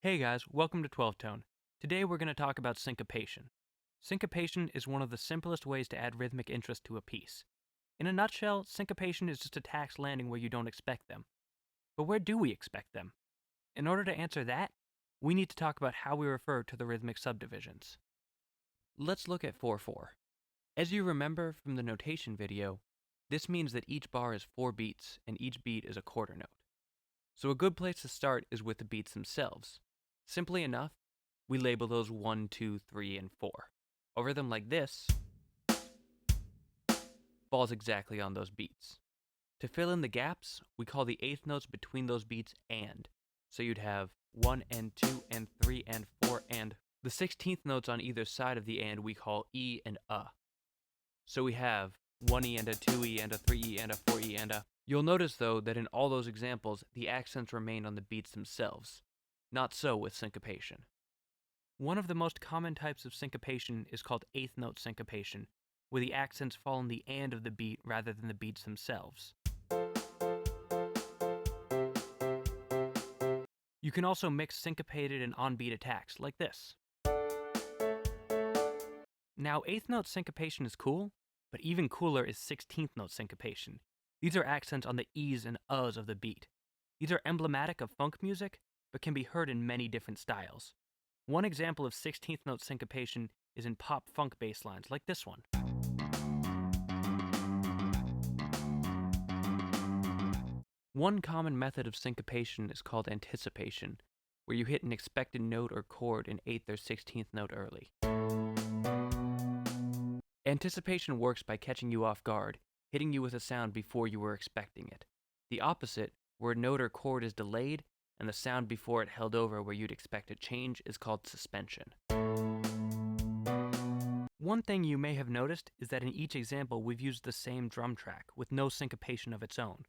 Hey guys, welcome to 12 Tone. Today we're going to talk about syncopation. Syncopation is one of the simplest ways to add rhythmic interest to a piece. In a nutshell, syncopation is just attacks landing where you don't expect them. But where do we expect them? In order to answer that, we need to talk about how we refer to the rhythmic subdivisions. Let's look at 4/4. As you remember from the notation video, this means that each bar is 4 beats and each beat is a quarter note. So a good place to start is with the beats themselves. Simply enough, we label those 1, 2, 3, and 4. A rhythm like this falls exactly on those beats. To fill in the gaps, we call the eighth notes between those beats and. So you'd have 1 and 2 and 3 and 4 and. The 16th notes on either side of the and we call E and A. So we have 1E and a 2E and a 3E and a 4E and a. You'll notice though that in all those examples, the accents remain on the beats themselves. Not so with syncopation. One of the most common types of syncopation is called eighth note syncopation, where the accents fall on the and of the beat rather than the beats themselves. You can also mix syncopated and on-beat attacks, like this. Now, eighth note syncopation is cool, but even cooler is 16th note syncopation. These are accents on the e's and uhs of the beat. These are emblematic of funk music, but can be heard in many different styles. One example of 16th note syncopation is in pop funk bass lines, like this one. One common method of syncopation is called anticipation, where you hit an expected note or chord in 8th or 16th note early. Anticipation works by catching you off guard, hitting you with a sound before you were expecting it. The opposite, where a note or chord is delayed and the sound before it held over where you'd expect a change, is called suspension. One thing you may have noticed is that in each example we've used the same drum track, with no syncopation of its own.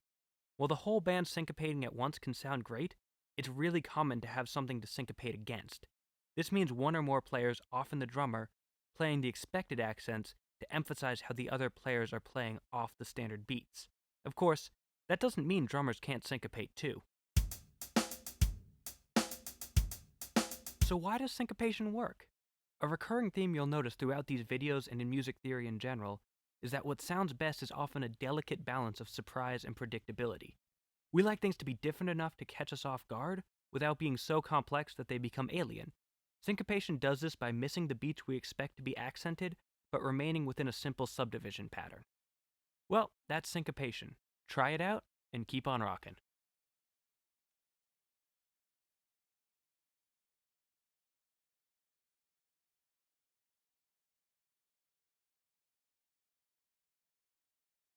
While the whole band syncopating at once can sound great, it's really common to have something to syncopate against. This means one or more players, often the drummer, playing the expected accents to emphasize how the other players are playing off the standard beats. Of course, that doesn't mean drummers can't syncopate too. So why does syncopation work? A recurring theme you'll notice throughout these videos and in music theory in general is that what sounds best is often a delicate balance of surprise and predictability. We like things to be different enough to catch us off guard without being so complex that they become alien. Syncopation does this by missing the beats we expect to be accented, but remaining within a simple subdivision pattern. Well, that's syncopation. Try it out and keep on rockin'.